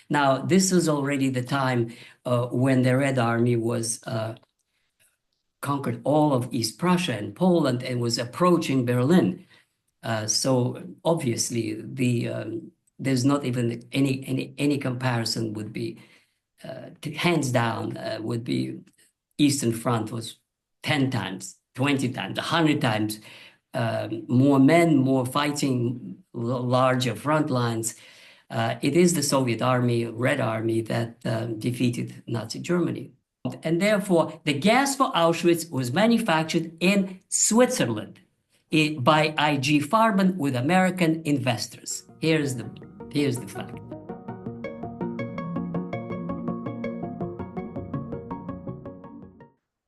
Now, this was already the time when the Red Army was conquered all of East Prussia and Poland and was approaching Berlin. So obviously, there's not even any comparison would be hands down would be Eastern Front was 10 times, 20 times, 100 times more men, more fighting, larger front lines. It is the Soviet Army, Red Army, that defeated Nazi Germany. And therefore, the gas for Auschwitz was manufactured in Switzerland by IG Farben with American investors. Here's the fact.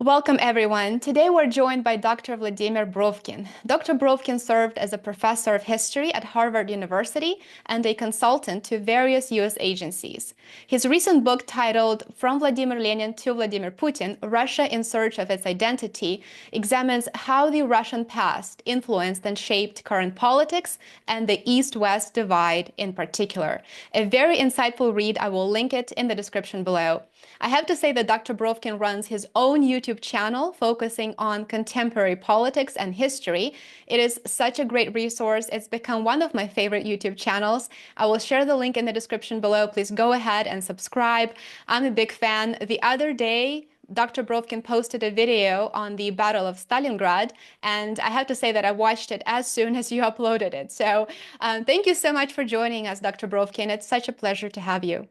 Welcome, everyone. Today we're joined by Dr. Vladimir Brovkin. Dr. Brovkin served as a professor of history at Harvard University and a consultant to various U.S. agencies. His recent book titled From Vladimir Lenin to Vladimir Putin, Russia in Search of Its Identity, examines how the Russian past influenced and shaped current politics and the East-West divide in particular. A very insightful read. I will link it in the description below. I have to say that Dr. Brovkin runs his own YouTube channel focusing on contemporary politics and history. It is such a great resource. It's become one of my favorite YouTube channels. I will share the link in the description below. Please go ahead and subscribe. I'm a big fan. The other day, Dr. Brovkin posted a video on the Battle of Stalingrad, and I have to say that I watched it as soon as you uploaded it. So thank you so much for joining us, Dr. Brovkin. It's such a pleasure to have you.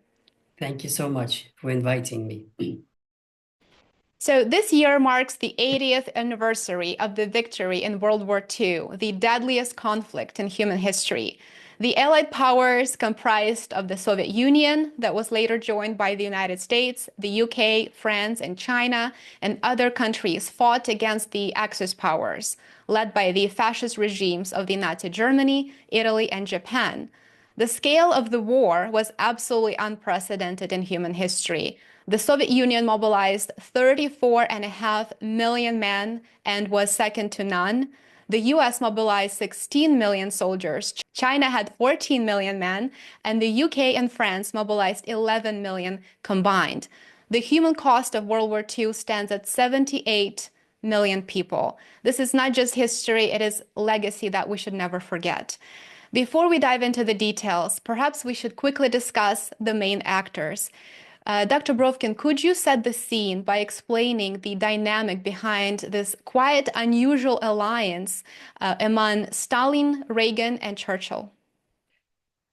Thank you so much for inviting me. So this year marks the 80th anniversary of the victory in World War II, the deadliest conflict in human history. The Allied powers, comprised of the Soviet Union, that was later joined by the United States, the UK, France, and China, and other countries, fought against the Axis powers, led by the fascist regimes of the Nazi Germany, Italy, and Japan. The scale of the war was absolutely unprecedented in human history. The Soviet Union mobilized 34.5 million men and was second to none. The US mobilized 16 million soldiers. China had 14 million men, and the UK and France mobilized 11 million combined. The human cost of World War II stands at 78 million people. This is not just history, it is legacy that we should never forget. Before we dive into the details, perhaps we should quickly discuss the main actors. Dr. Brovkin, could you set the scene by explaining the dynamic behind this quite unusual alliance among Stalin, Reagan, and Churchill?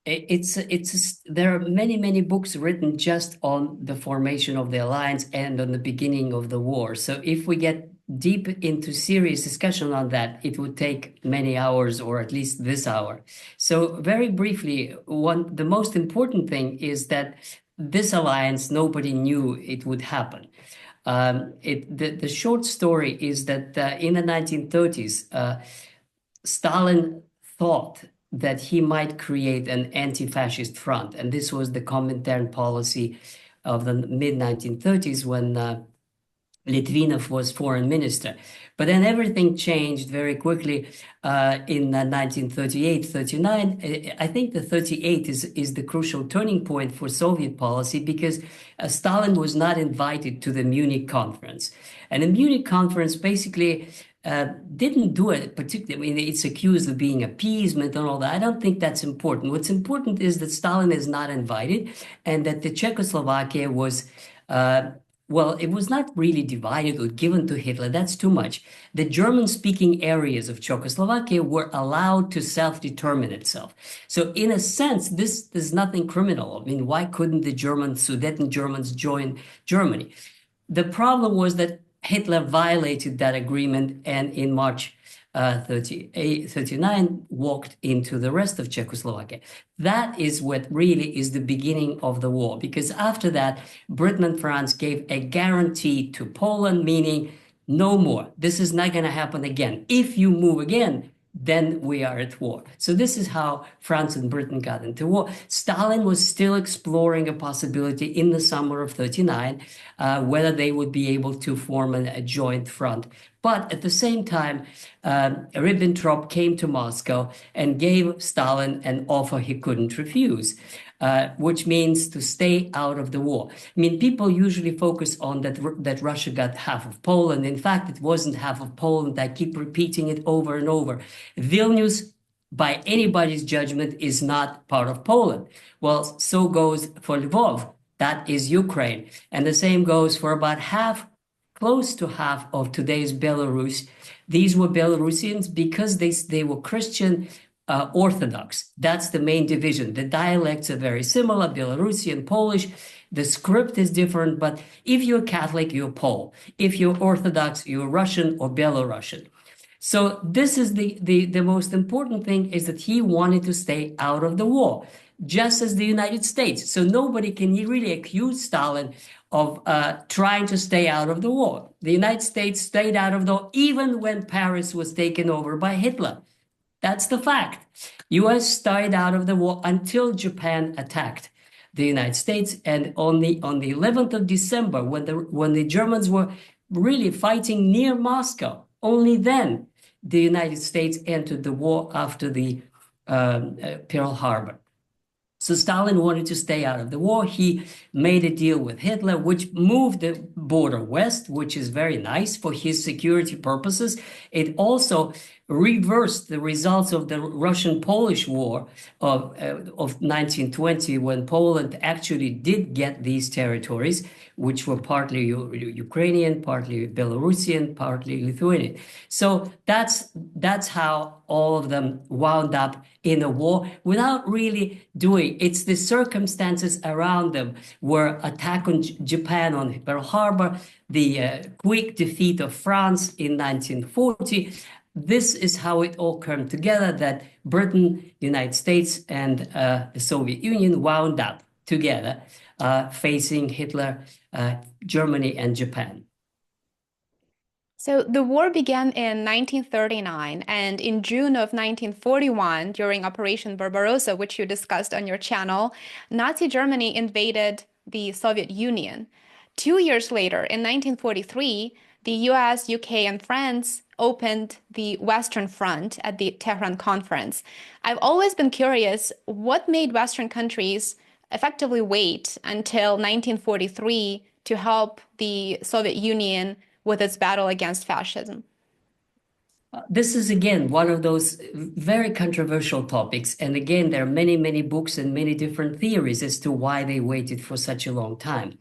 There are many books written just on the formation of the alliance and on the beginning of the war. So if we get deep into serious discussion on that, it would take many hours, or at least this hour. So very briefly, the most important thing is that this alliance, nobody knew it would happen. The short story is that in the 1930s, Stalin thought that he might create an anti-fascist front. And this was the Comintern policy of the mid-1930s when Litvinov was foreign minister. But then everything changed very quickly in 1938-39. I think the 38 is the crucial turning point for Soviet policy because Stalin was not invited to the Munich conference. And the Munich conference basically didn't do it particularly. I mean, it's accused of being appeasement and all that. I don't think that's important. What's important is that Stalin is not invited and that the Czechoslovakia was well, it was not really divided or given to Hitler. That's too much. The German-speaking areas of Czechoslovakia were allowed to self-determine itself. So in a sense, this is nothing criminal. I mean, why couldn't the Sudeten Germans join Germany? The problem was that Hitler violated that agreement and in March 39 walked into the rest of Czechoslovakia. That is what really is the beginning of the war, because after that, Britain and France gave a guarantee to Poland, meaning no more. This is not going to happen again. If you move again, then we are at war. So this is how France and Britain got into war. Stalin was still exploring a possibility in the summer of 39, whether they would be able to form a joint front. But at the same time, Ribbentrop came to Moscow and gave Stalin an offer he couldn't refuse. which means to stay out of the war. I mean, people usually focus on that Russia got half of Poland. In fact, it wasn't half of Poland. I keep repeating it over and over. Vilnius, by anybody's judgment, is not part of Poland. Well, so goes for Lvov. That is Ukraine. And the same goes for about half, close to half of today's Belarus. These were Belarusians because they were Christian Orthodox. That's the main division. The dialects are very similar, Belarusian, Polish. The script is different, but if you're Catholic, you're Pole. If you're Orthodox, you're Russian or Belarusian. So this is the most important thing, is that he wanted to stay out of the war, just as the United States. So nobody can really accuse Stalin of trying to stay out of the war. The United States stayed out of the war even when Paris was taken over by Hitler. That's the fact. U.S. stayed out of the war until Japan attacked the United States. And on the 11th of December, when the Germans were really fighting near Moscow, only then the United States entered the war after the Pearl Harbor. So Stalin wanted to stay out of the war. He made a deal with Hitler, which moved the border west, which is very nice for his security purposes. It also reversed the results of the Russian-Polish War of 1920, when Poland actually did get these territories, which were partly Ukrainian, partly Belarusian, partly Lithuanian. So that's how all of them wound up in a war without really doing. It's the circumstances around them were attack on Japan on Pearl Harbor, the quick defeat of France in 1940. This is how it all came together, that Britain, United States, and the Soviet Union wound up together facing Hitler, Germany, and Japan. So the war began in 1939, and in June of 1941, during Operation Barbarossa, which you discussed on your channel, Nazi Germany invaded the Soviet Union. 2 years later, in 1943, the US, UK, and France opened the Western Front at the Tehran Conference. I've always been curious, what made Western countries effectively wait until 1943 to help the Soviet Union with its battle against fascism? This is, again, one of those very controversial topics. And again, there are many, many books and many different theories as to why they waited for such a long time.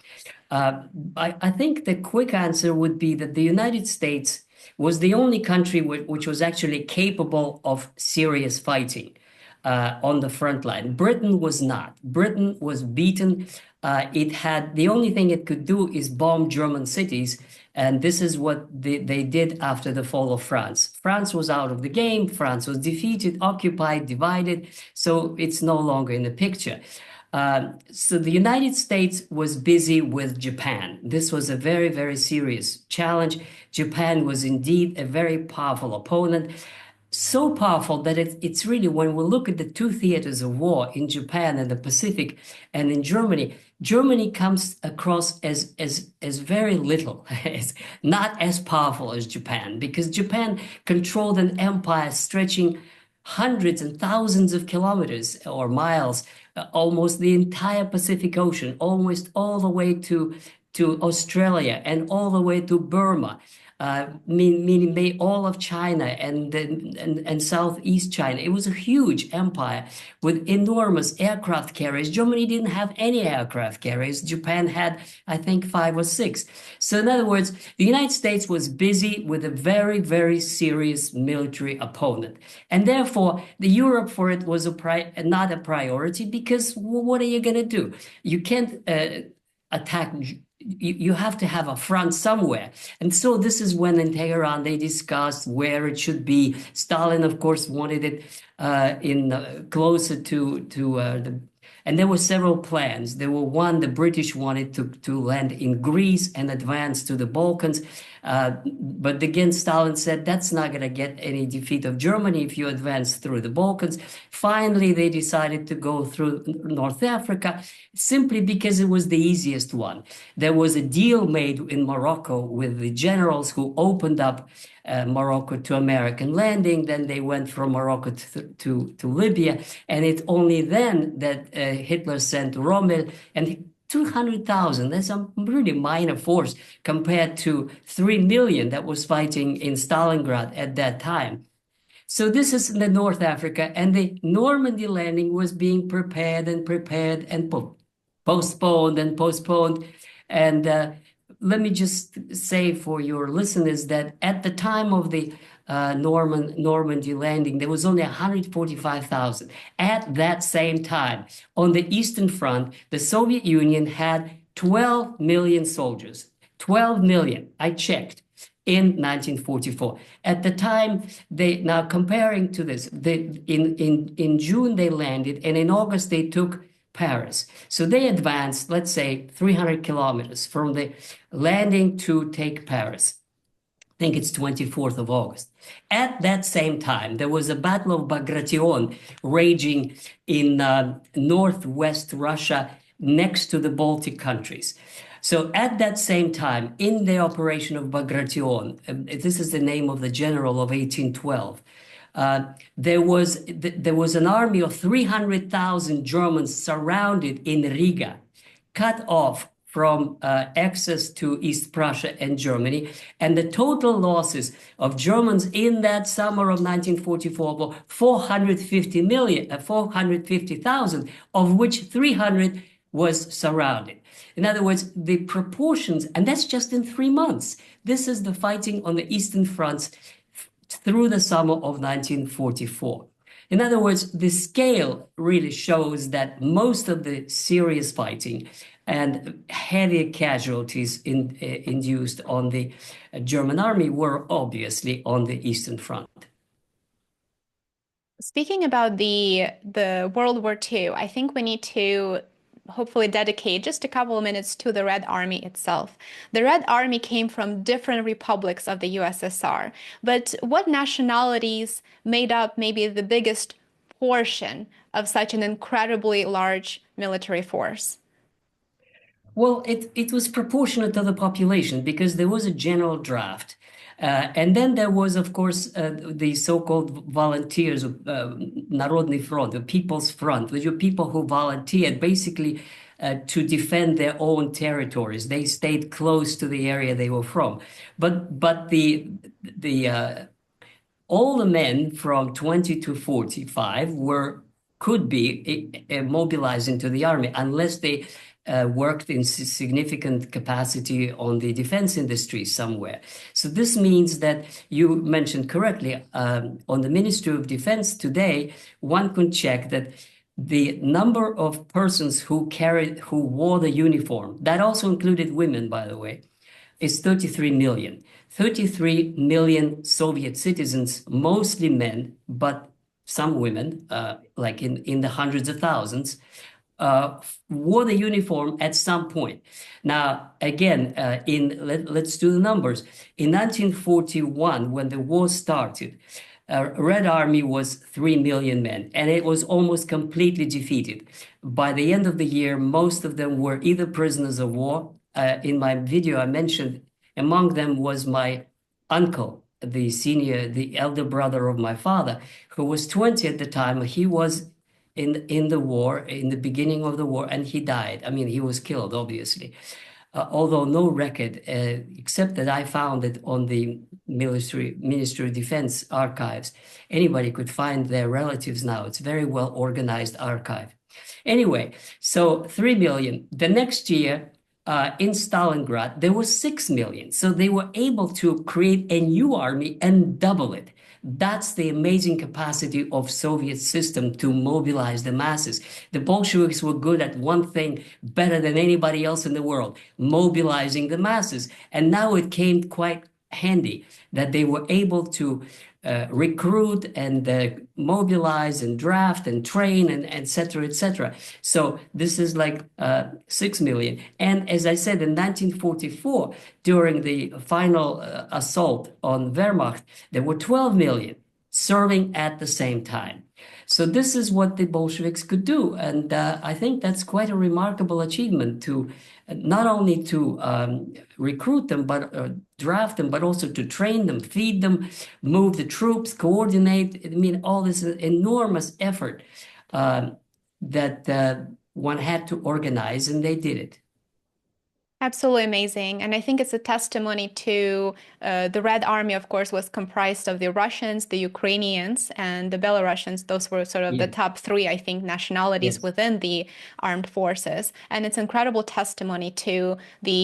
I think the quick answer would be that the United States was the only country which was actually capable of serious fighting on the front line. Britain was not. Britain was beaten. It had, the only thing it could do is bomb German cities. And this is what they did after the fall of France. France was out of the game. France was defeated, occupied, divided. So it's no longer in the picture. So the United States was busy with Japan. This was a very, very serious challenge. Japan was indeed a very powerful opponent. So powerful that it's really, when we look at the two theaters of war in Japan and the Pacific and in Germany, Germany comes across as very little, as not as powerful as Japan, because Japan controlled an empire stretching hundreds and thousands of kilometers or miles, almost the entire Pacific Ocean, almost all the way to Australia and all the way to Burma. Meaning all of China and Southeast China. It was a huge empire with enormous aircraft carriers. Germany didn't have any aircraft carriers. Japan had, I think, 5 or 6. So in other words, the United States was busy with a very, very serious military opponent. And therefore, the Europe for it was not a priority, because what are you going to do? You can't attack. You have to have a front somewhere. And so this is when in Tehran they discussed where it should be. Stalin, of course, wanted it closer to and there were several plans. There were one, the British wanted to land in Greece and advance to the Balkans. But again, Stalin said that's not going to get any defeat of Germany if you advance through the Balkans. Finally, they decided to go through North Africa simply because it was the easiest one. There was a deal made in Morocco with the generals who opened up Morocco to American landing. Then they went from Morocco to Libya. And it's only then that Hitler sent Rommel and 200,000. That's a really minor force compared to 3 million that was fighting in Stalingrad at that time. So this is in the North Africa, and the Normandy landing was being prepared and prepared and postponed and postponed. And let me just say for your listeners that at the time of the Normandy landing, there was only 145,000. At that same time, on the Eastern Front, the Soviet Union had 12 million soldiers. 12 million, I checked, in 1944. At the time, now comparing to this, in June they landed, and in August they took Paris. So they advanced, let's say, 300 kilometers from the landing to take Paris. I think it's 24th of August. At that same time, there was a Battle of Bagration raging in northwest Russia next to the Baltic countries. So at that same time, in the operation of Bagration, this is the name of the general of 1812, there was an army of 300,000 Germans surrounded in Riga, cut off from access to East Prussia and Germany. And the total losses of Germans in that summer of 1944 were 450,000, of which 300 was surrounded. In other words, the proportions, and that's just in 3 months. This is the fighting on the Eastern fronts through the summer of 1944. In other words, the scale really shows that most of the serious fighting and heavy casualties induced on the German army were obviously on the Eastern Front. Speaking about the World War II, I think we need to hopefully dedicate just a couple of minutes to the Red Army itself. The Red Army came from different republics of the USSR, but what nationalities made up maybe the biggest portion of such an incredibly large military force? Well, it was proportionate to the population because there was a general draft. And then there was, of course, the so-called volunteers, Народный front, the People's Front, which were people who volunteered basically to defend their own territories. They stayed close to the area they were from. But all the men from 20 to 45 could be mobilized into the army unless they worked in significant capacity on the defense industry somewhere. So this means that you mentioned correctly, on the Ministry of Defense today, one can check that the number of persons who wore the uniform, that also included women, by the way, is 33 million. 33 million Soviet citizens, mostly men, but some women, like in the hundreds of thousands, wore the uniform at some point. Now, again, let's do the numbers. In 1941, when the war started, Red Army was 3 million men, and it was almost completely defeated. By the end of the year, most of them were either prisoners of war. In my video, I mentioned among them was my uncle, the elder brother of my father, who was 20 at the time. He was in the war, in the beginning of the war, and he died. I mean, he was killed, obviously. Although no record, except that I found it on the Ministry of Defense archives. Anybody could find their relatives now. It's a very well organized archive. Anyway, so 3 million. The next year, in Stalingrad, there were 6 million. So they were able to create a new army and double it. That's the amazing capacity of Soviet system to mobilize the masses. The Bolsheviks were good at one thing better than anybody else in the world, mobilizing the masses. And now it came quite handy that they were able to recruit and mobilize and draft and train and et cetera, et cetera. So this is like 6 million. And as I said, in 1944, during the final assault on Wehrmacht, there were 12 million serving at the same time. So this is what the Bolsheviks could do, and I think that's quite a remarkable achievement to not only to recruit them, but draft them, but also to train them, feed them, move the troops, coordinate. I mean, all this enormous effort uh, that one had to organize, and they did it. Absolutely amazing. And I think it's a testimony to the Red Army, of course, was comprised of the Russians, the Ukrainians, and the Belarusians. Those were sort of the Yeah. top three, I think, nationalities Yes. within the armed forces. And it's incredible testimony to the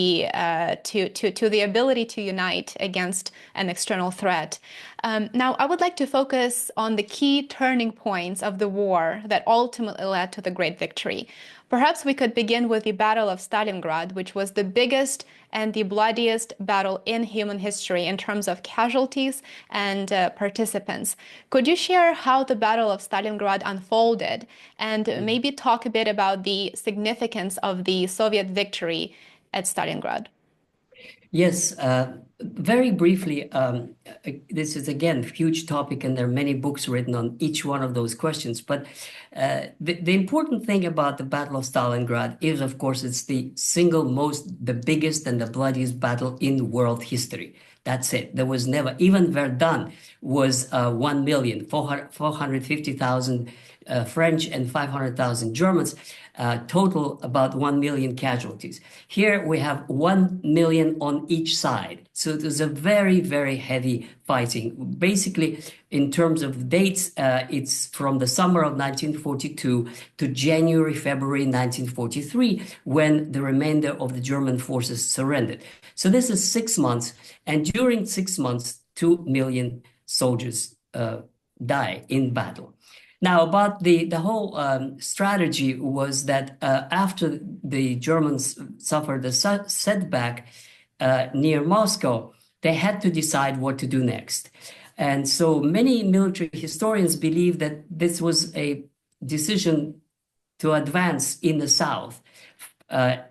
ability to unite against an external threat. Now, I would like to focus on the key turning points of the war that ultimately led to the great victory. Perhaps we could begin with the Battle of Stalingrad, which was the biggest and the bloodiest battle in human history in terms of casualties and participants. Could you share how the Battle of Stalingrad unfolded and maybe talk a bit about the significance of the Soviet victory at Stalingrad? Yes, very briefly, this is again a huge topic, and there are many books written on each one of those questions. But the important thing about the Battle of Stalingrad is, of course, it's the single most, the biggest and the bloodiest battle in world history. That's it. There was never, even Verdun was 1,450,000 French and 500,000 Germans, total about 1 million casualties. Here we have 1 million on each side. So it was a very, very heavy fighting. Basically, in terms of dates, it's from the summer of 1942 to January, February 1943, when the remainder of the German forces surrendered. So this is 6 months, and during 6 months, 2 million soldiers die in battle. Now, about the whole strategy was that after the Germans suffered a setback near Moscow, they had to decide what to do next. And so many military historians believe that this was a decision to advance in the south,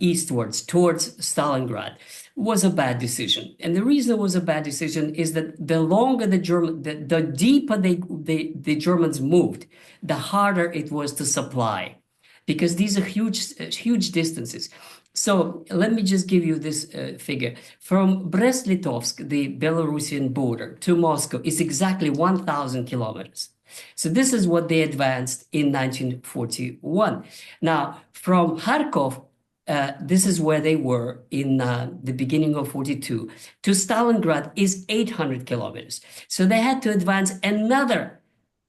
eastwards towards Stalingrad, was a bad decision. And the reason it was a bad decision is that the longer the deeper the Germans moved, the harder it was to supply, because these are huge distances. So let me just give you this figure. From Brest-Litovsk, the Belarusian border, to Moscow is exactly 1,000 kilometers. So this is what they advanced in 1941. Now, from Kharkov, this is where they were in the beginning of 42, to Stalingrad is 800 kilometers. So they had to advance another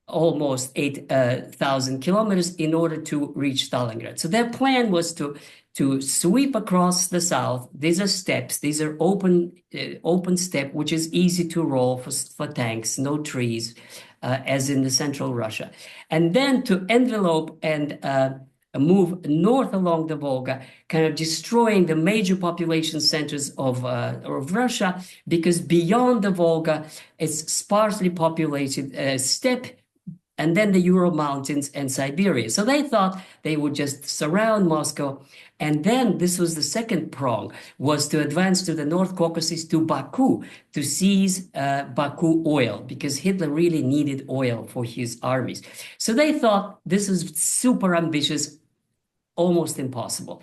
almost 8,000 kilometers in order to reach Stalingrad. So their plan was to sweep across the south. These are steppes. These are open steppe, which is easy to roll for tanks, no trees, as in the central Russia. And then to envelope and move north along the Volga, kind of destroying the major population centers of Russia, because beyond the Volga, it's sparsely populated steppe, and then the Ural Mountains and Siberia. So they thought they would just surround Moscow. And then this was the second prong, was to advance to the North Caucasus, to Baku, to seize Baku oil, because Hitler really needed oil for his armies. So they thought this is super ambitious, almost impossible.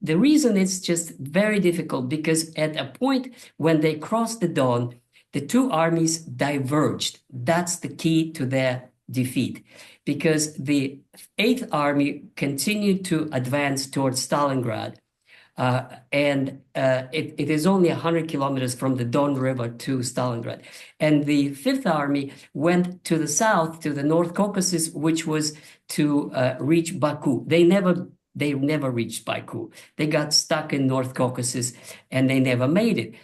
The reason it's just very difficult, because at a point when they crossed the Don, the two armies diverged. That's the key to their defeat, because the Eighth Army continued to advance towards Stalingrad, and it is only 100 kilometers from the Don River to Stalingrad. And the Fifth Army went to the south, to the North Caucasus, which was to reach Baku. They never reached Baku. They got stuck in North Caucasus and they never made it.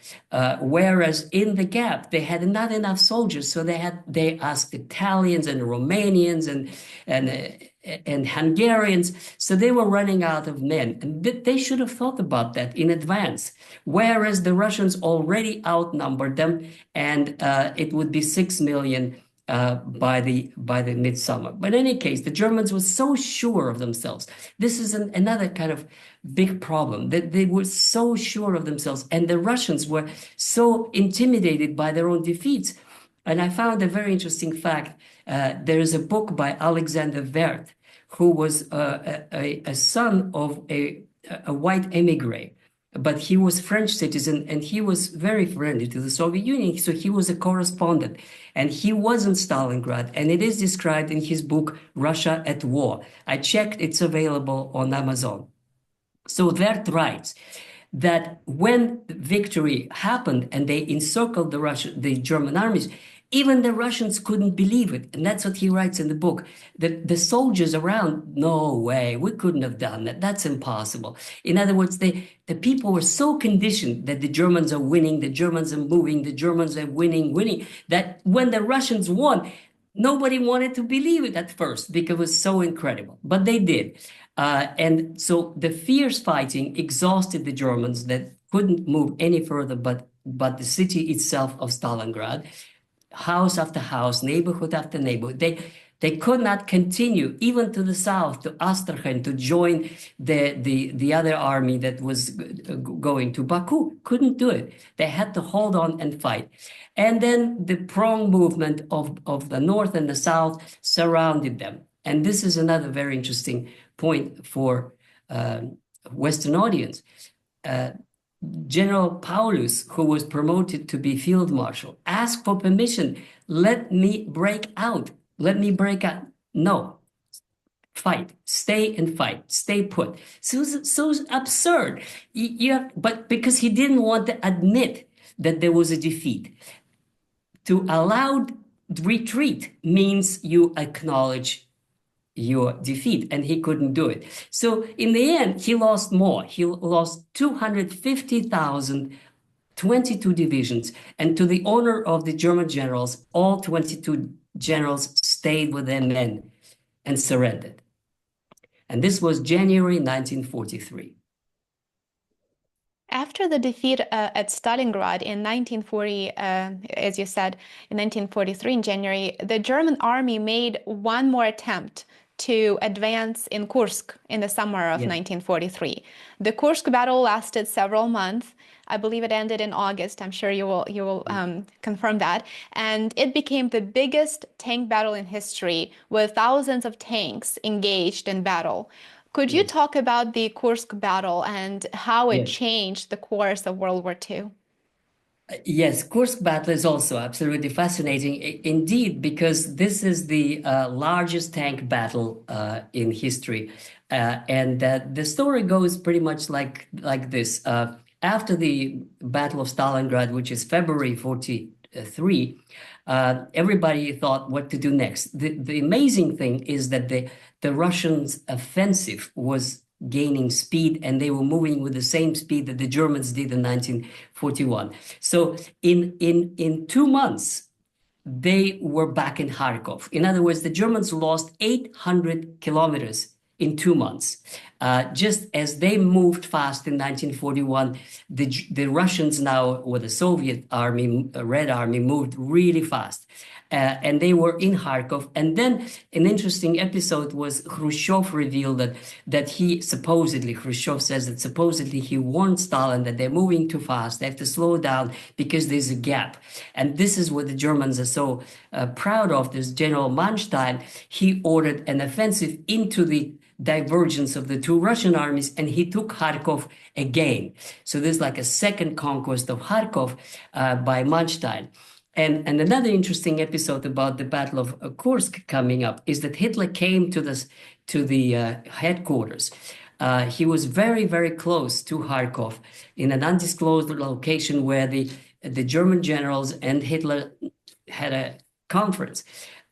Whereas in the gap, they had not enough soldiers, so they asked Italians and Romanians and Hungarians. So they were running out of men, and they should have thought about that in advance. Whereas the Russians already outnumbered them, and it would be 6 million by the midsummer. But in any case, the Germans were so sure of themselves. This is another kind of big problem, that they were so sure of themselves, and the Russians were so intimidated by their own defeats. And I found a very interesting fact. There is a book by Alexander Werth, who was a son of a white emigre, but he was French citizen and he was very friendly to the Soviet Union. So he was a correspondent and he was in Stalingrad. And it is described in his book, Russia at War. I checked, it's available on Amazon. So Werth writes that when victory happened and they encircled the German armies, even the Russians couldn't believe it. And that's what he writes in the book. The soldiers around, no way, we couldn't have done that. That's impossible. In other words, the people were so conditioned that the Germans are winning, the Germans are moving, the Germans are winning, that when the Russians won, nobody wanted to believe it at first because it was so incredible. But they did. And so the fierce fighting exhausted the Germans that couldn't move any further but the city itself of Stalingrad. House after house, neighborhood after neighborhood. They could not continue even to the south, to Astrakhan, to join the other army that was going to Baku. Couldn't do it. They had to hold on and fight. And then the prong movement of the north and the south surrounded them. And this is another very interesting point for Western audience. General Paulus, who was promoted to be field marshal, asked for permission. Let me break out. Let me break out. No. Fight. Stay and fight. Stay put. So absurd. But because he didn't want to admit that there was a defeat. To allow retreat means you acknowledge your defeat, and he couldn't do it. So in the end, he lost more. He lost 250,000, 22 divisions. And to the honor of the German generals, all 22 generals stayed with their men and surrendered. And this was January 1943. After the defeat at Stalingrad in 1940, as you said, in 1943 in January, the German army made one more attempt to advance in Kursk in the summer of 1943. The Kursk battle lasted several months. I believe it ended in August. I'm sure you will confirm that. And it became the biggest tank battle in history, with thousands of tanks engaged in battle. Could you talk about the Kursk battle and how it changed the course of World War II? Yes, Kursk battle is also absolutely fascinating, indeed, because this is the largest tank battle in history. And the story goes pretty much like this. After the Battle of Stalingrad, which is February 43, everybody thought what to do next. The amazing thing is that the Russians' offensive was gaining speed, and they were moving with the same speed that the Germans did in 1941. So in 2 months, they were back in Kharkov. In other words, the Germans lost 800 kilometers in 2 months. Just as they moved fast in 1941, the Russians now, or the Soviet army, Red Army, moved really fast. And they were in Kharkov. And then an interesting episode was Khrushchev revealed that Khrushchev says that supposedly he warned Stalin that they're moving too fast. They have to slow down because there's a gap. And this is what the Germans are so proud of. This General Manstein, he ordered an offensive into the divergence of the two Russian armies, and he took Kharkov again. So there's like a second conquest of Kharkov by Manstein. And another interesting episode about the Battle of Kursk coming up is that Hitler came to the headquarters. He was very, very close to Kharkov in an undisclosed location where the German generals and Hitler had a conference.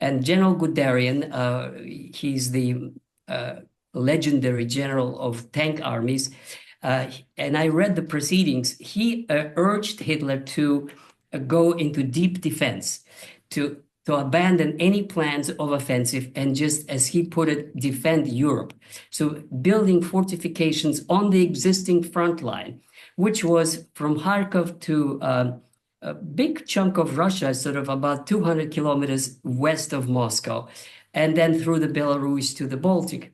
And General Guderian, he's the legendary general of tank armies, and I read the proceedings. He urged Hitler to go into deep defense, to abandon any plans of offensive and just, as he put it, defend Europe. So building fortifications on the existing front line, which was from Kharkov to a big chunk of Russia, sort of about 200 kilometers west of Moscow, and then through the Belarus to the Baltic.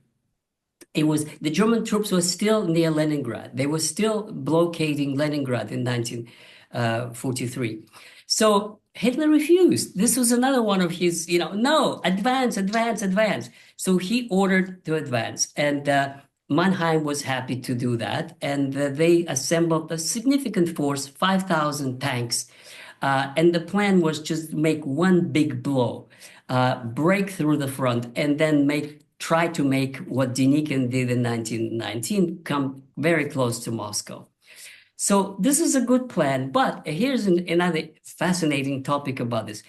The German troops were still near Leningrad. They were still blockading Leningrad in 1943. So Hitler refused. This was another one of his, no, advance, advance, advance. So he ordered to advance, and Mannheim was happy to do that. And they assembled a significant force, 5,000 tanks. And the plan was just make one big blow, break through the front, and then try to make what Denikin did in 1919, come very close to Moscow. So this is a good plan, but here's another fascinating topic about this.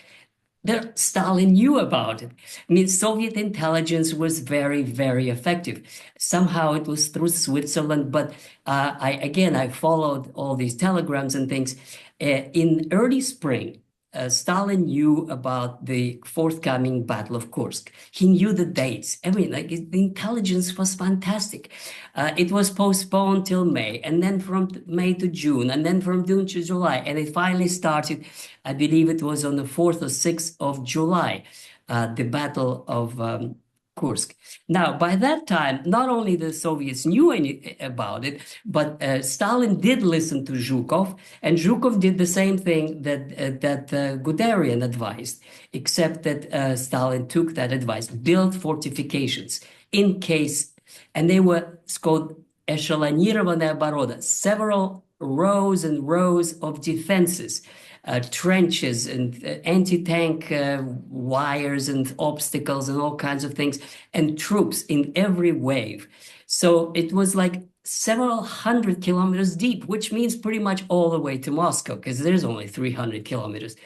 Stalin knew about it. I mean, Soviet intelligence was very, very effective. Somehow it was through Switzerland, but I followed all these telegrams and things. In early spring, Stalin knew about the forthcoming Battle of Kursk. He knew the dates. I mean, like the intelligence was fantastic. It was postponed till May, and then from May to June, and then from June to July, and it finally started. I believe it was on the 4th or 6th of July, the Battle of Kursk. Now, by that time, not only the Soviets knew about it, but Stalin did listen to Zhukov, and Zhukov did the same thing that Guderian advised, except that Stalin took that advice, build fortifications in case, and they were called эшелонированная оборона, several rows and rows of defenses. Trenches and anti-tank wires and obstacles and all kinds of things, and troops in every wave. So it was like several hundred kilometers deep, which means pretty much all the way to Moscow, because there's only 300 kilometers.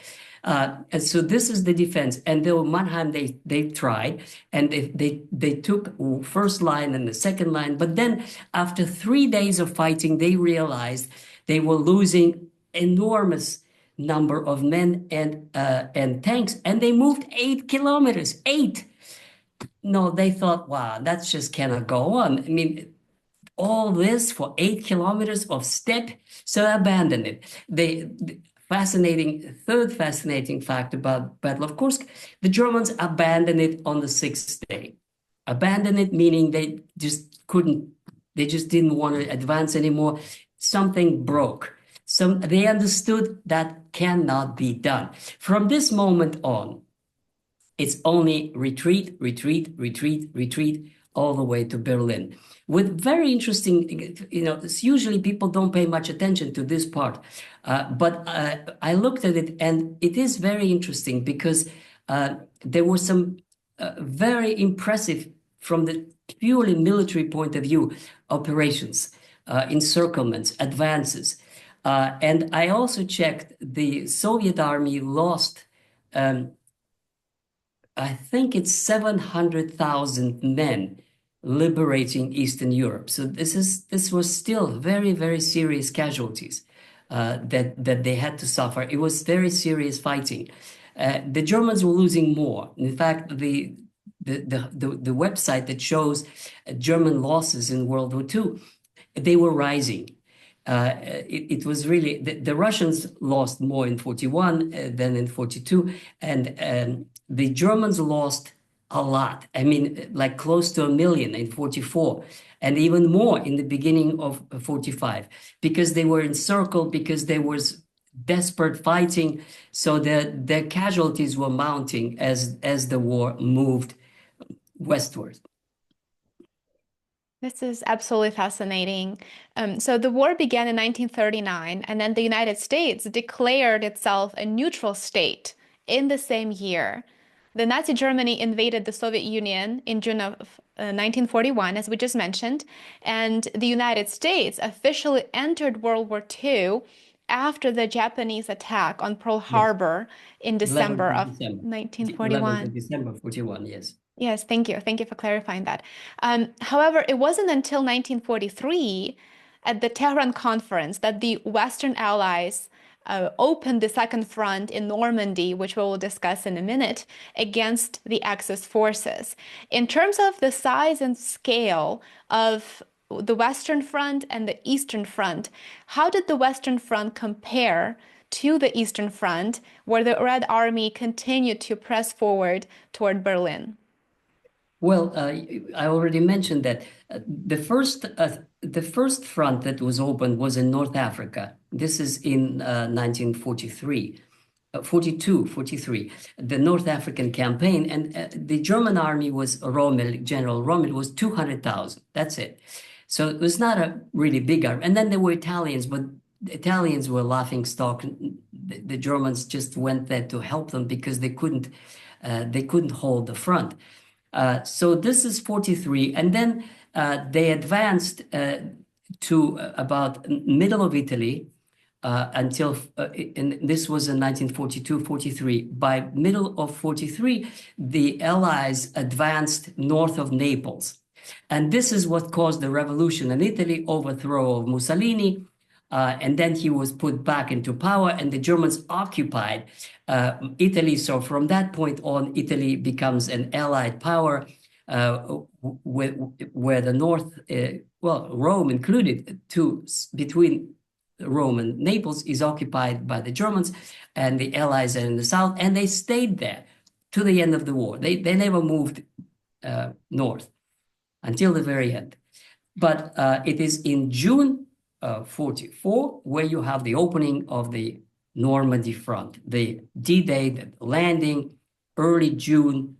And so this is the defense. And though Mannheim, they tried, and they took first line and the second line. But then after 3 days of fighting, they realized they were losing enormous number of men and tanks, and they moved 8 kilometers. 8. No, they thought, wow, that just cannot go on. I mean, all this for 8 kilometers of steppe, so abandoned it. Third fascinating fact about Battle of Kursk, the Germans abandoned it on the 6th day. Abandoned it meaning they just didn't want to advance anymore. Something broke. So they understood that cannot be done. From this moment on, it's only retreat, retreat, retreat, retreat, all the way to Berlin. With very interesting, usually people don't pay much attention to this part, but I looked at it, and it is very interesting because there were some very impressive, from the purely military point of view, operations, encirclements, advances. And I also checked, the Soviet army lost, I think it's 700,000 men liberating Eastern Europe. So this was still very, very serious casualties that they had to suffer. It was very serious fighting. The Germans were losing more. In fact, the website that shows German losses in World War II, they were rising. It was really the Russians lost more in 41 than in 42, and the Germans lost a lot. I mean, like close to 1 million in 44, and even more in the beginning of 45, because they were encircled, because there was desperate fighting. So the casualties were mounting as the war moved westward. This is absolutely fascinating. So the war began in 1939, and then the United States declared itself a neutral state in the same year. The Nazi Germany invaded the Soviet Union in June of 1941, as we just mentioned, and the United States officially entered World War II after the Japanese attack on Pearl Yes. Harbor in December 11th of of December. 11th 1941. of December 41, yes. Yes, thank you. Thank you for clarifying that. However, it wasn't until 1943 at the Tehran Conference that the Western allies opened the second front in Normandy, which we will discuss in a minute, against the Axis forces. In terms of the size and scale of the Western Front and the Eastern Front, how did the Western Front compare to the Eastern Front, where the Red Army continued to press forward toward Berlin? Well, I already mentioned that the first front that was opened was in North Africa. This is in 1943. 42, 43, the North African campaign, and the German army was Rommel, General Rommel was 200,000. That's it. So it was not a really big army. And then there were Italians, but the Italians were laughing stock. The Germans just went there to help them because they couldn't hold the front. So this is 43, and then they advanced to about middle of Italy until, and this was in 1942, 43. By middle of 43, the Allies advanced north of Naples. And this is what caused the revolution in Italy, overthrow of Mussolini, and then he was put back into power, and the Germans occupied Italy. So from that point on, Italy becomes an allied power, where the North, well, Rome included, between Rome and Naples is occupied by the Germans, and the Allies are in the south, and they stayed there to the end of the war. They never moved north until the very end. But it is in June 44 where you have the opening of the Normandy front, the D-Day, the landing, early June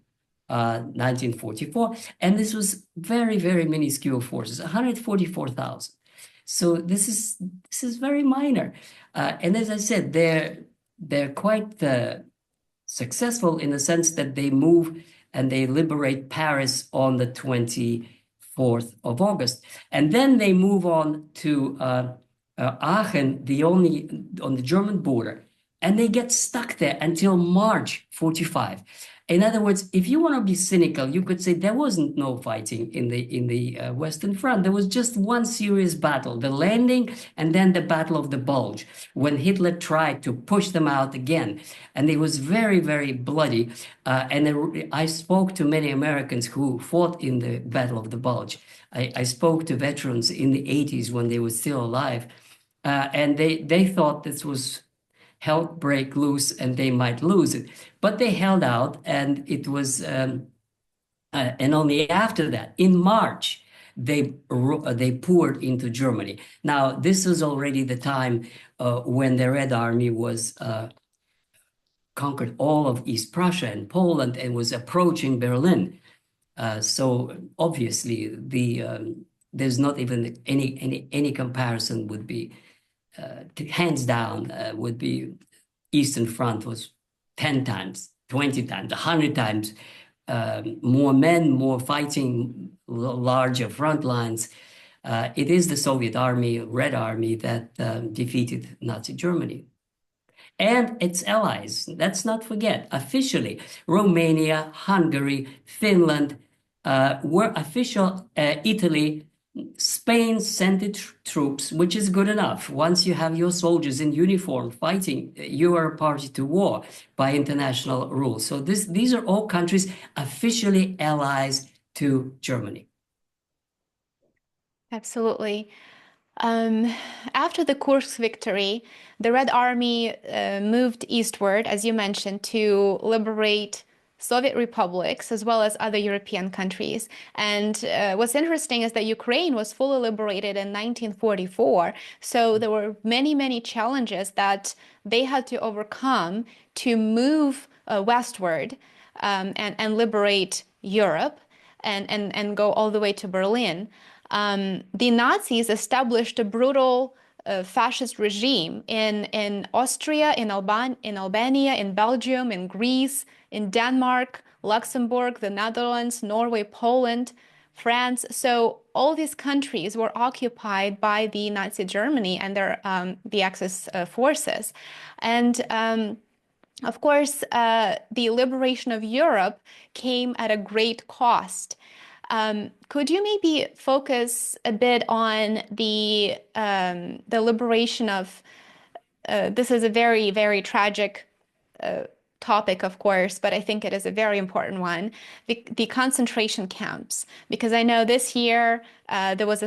1944. And this was very, very minuscule forces, 144,000. So this is very minor. And as I said, they're quite successful in the sense that they move and they liberate Paris on the 24th of August. And then they move on to Aachen, on the German border, and they get stuck there until March 45. In other words, if you want to be cynical, you could say there wasn't no fighting in the Western Front. There was just one serious battle, the landing, and then the Battle of the Bulge, when Hitler tried to push them out again. And it was very, very bloody. And I spoke to many Americans who fought in the Battle of the Bulge. I spoke to veterans in the 80s when they were still alive. And they thought this was hell break loose and they might lose it. But they held out, and it was, and only after that, in March, they poured into Germany. Now, this was already the time when the Red Army was conquered all of East Prussia and Poland and was approaching Berlin. So obviously, there's not even any comparison would be. Hands down, would be Eastern Front was 10 times, 20 times, 100 times more men, more fighting, larger front lines. It is the Soviet Army, Red Army, that defeated Nazi Germany. And its allies, let's not forget, officially, Romania, Hungary, Finland were official, Italy. Spain sent its troops, which is good enough. Once you have your soldiers in uniform fighting, you are a party to war by international rules. So these are all countries officially allies to Germany. Absolutely. After the Kursk victory, the Red Army moved eastward, as you mentioned, to liberate Soviet republics as well as other European countries. And what's interesting is that Ukraine was fully liberated in 1944. So there were many, many challenges that they had to overcome to move westward and liberate Europe and go all the way to Berlin. The Nazis established a brutal fascist regime in Austria, in Albania, in Belgium, in Greece, in Denmark, Luxembourg, the Netherlands, Norway, Poland, France. So all these countries were occupied by the Nazi Germany and the Axis forces. And of course, the liberation of Europe came at a great cost. Could you maybe focus a bit on the liberation of, this is a very, very tragic topic, of course, but I think it is a very important one, the concentration camps, because I know this year there was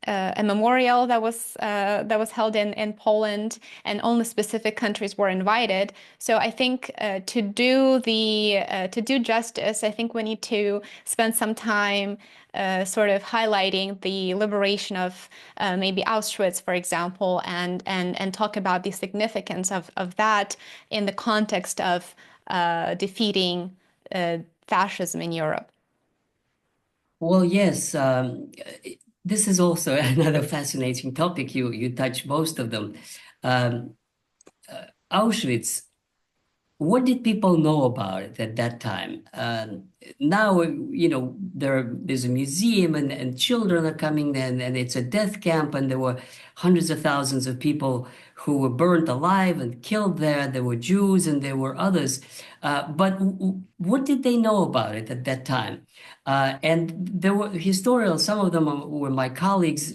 a memorial that was held in Poland, and only specific countries were invited. So I think to do justice, I think we need to spend some time sort of highlighting the liberation of maybe Auschwitz, for example, and talk about the significance of that in the context of defeating fascism in Europe. Well, yes, this is also another fascinating topic. You touch most of them. Um, Auschwitz, what did people know about it at that time? Now, there's a museum and children are coming and it's a death camp, and there were hundreds of thousands of people who were burnt alive and killed there. There were Jews and there were others. But what did they know about it at that time? And there were historians, some of them were my colleagues,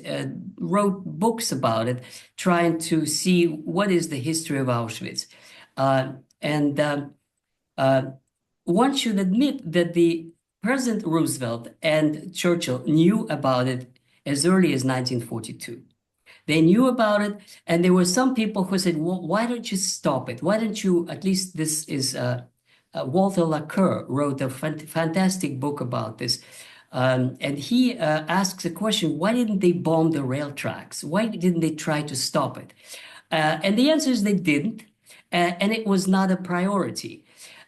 wrote books about it, trying to see what is the history of Auschwitz. And uh, One should admit that the President Roosevelt and Churchill knew about it as early as 1942. They knew about it, and there were some people who said, well, why don't you stop it? Why don't you, at least this is Walter Laqueur wrote a fantastic book about this. And he asks the question, why didn't they bomb the rail tracks? Why didn't they try to stop it? And the answer is they didn't, and it was not a priority.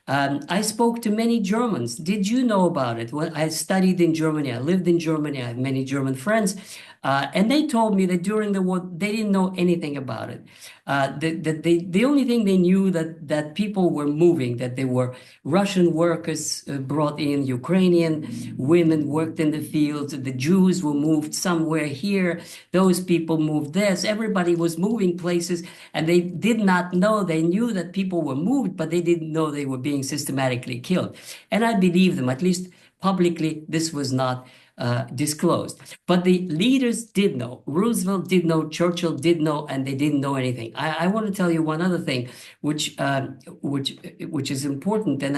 I spoke to many Germans. Did you know about it? Well, I studied in Germany. I lived in Germany. I have many German friends. And they told me that during the war, they didn't know anything about it. The only thing they knew that people were moving, that there were Russian workers brought in, Ukrainian women worked in the fields, the Jews were moved somewhere here, those people moved there. So everybody was moving places, and they did not know. They knew that people were moved, but they didn't know they were being systematically killed. And I believe them, at least publicly, this was not disclosed. But the leaders did know. Roosevelt did know, Churchill did know, and they didn't know anything. I want to tell you one other thing, which is important, and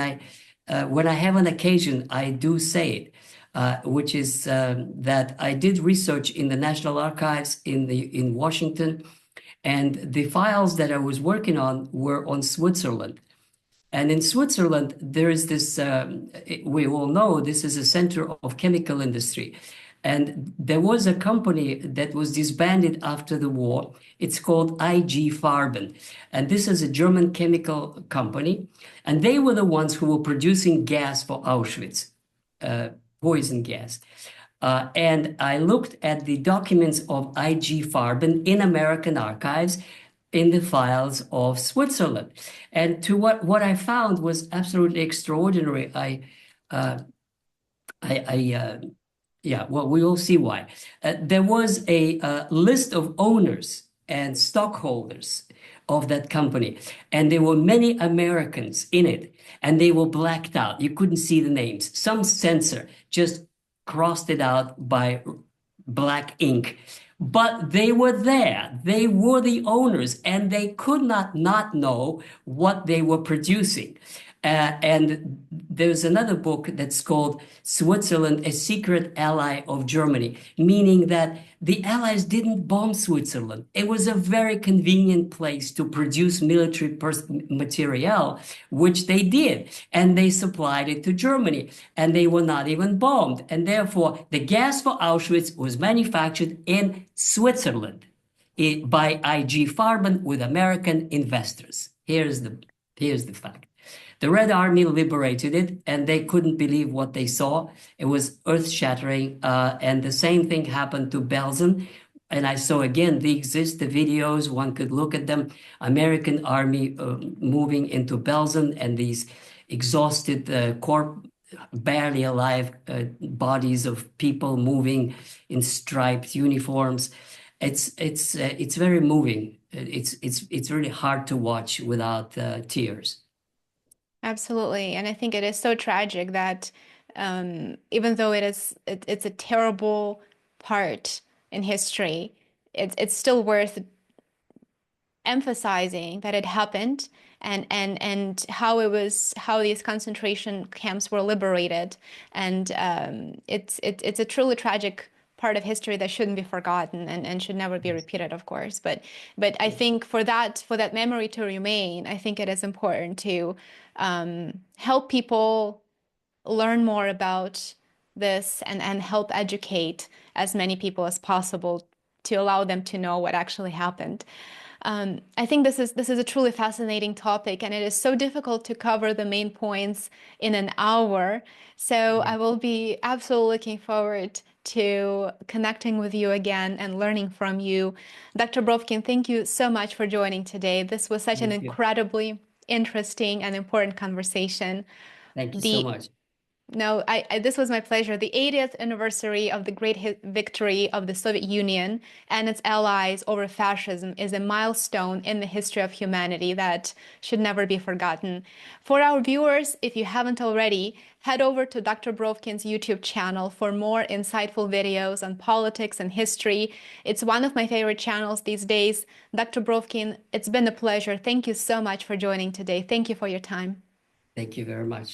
when I have an occasion, I do say it, which is that I did research in the National Archives in Washington, and the files that I was working on were on Switzerland. And in Switzerland, there is this, we all know this is a center of chemical industry. And there was a company that was disbanded after the war. It's called IG Farben. And this is a German chemical company. And they were the ones who were producing gas for Auschwitz, poison gas. And I looked at the documents of IG Farben in American archives, in the files of Switzerland. And to what I found was absolutely extraordinary. Yeah, well, we will see why. There was a list of owners and stockholders of that company, and there were many Americans in it, and they were blacked out. You couldn't see the names. Some censor just crossed it out by black ink. But they were there. They were the owners, and they could not know what they were producing. And there's another book that's called Switzerland, a Secret Ally of Germany, meaning that the Allies didn't bomb Switzerland. It was a very convenient place to produce military material, which they did, and they supplied it to Germany, and they were not even bombed. And therefore, the gas for Auschwitz was manufactured in Switzerland by IG Farben with American investors. Here's the fact. The Red Army liberated it, and they couldn't believe what they saw. It was earth-shattering, and the same thing happened to Belsen. And I saw, again, they exist, the videos, one could look at them. American Army moving into Belsen, and these exhausted barely alive bodies of people moving in striped uniforms. It's very moving. It's really hard to watch without tears. Absolutely. And I think it is so tragic that even though it's a terrible part in history, it's still worth emphasizing that it happened, and how these concentration camps were liberated. And it's a truly tragic part of history that shouldn't be forgotten and should never be repeated, of course. But I think for that memory to remain, I think it is important to help people learn more about this and help educate as many people as possible to allow them to know what actually happened. I think this is a truly fascinating topic, and it is so difficult to cover the main points in an hour. So Yeah. I will be absolutely looking forward to connecting with you again and learning from you. Dr. Brovkin, thank you so much for joining today. This was such an Thank you. incredibly interesting and important conversation. Thank you so The much. No, this was my pleasure. The 80th anniversary of the great victory of the Soviet Union and its allies over fascism is a milestone in the history of humanity that should never be forgotten. For our viewers, if you haven't already, head over to Dr. Brovkin's YouTube channel for more insightful videos on politics and history. It's one of my favorite channels these days. Dr. Brovkin, it's been a pleasure. Thank you so much for joining today. Thank you for your time. Thank you very much.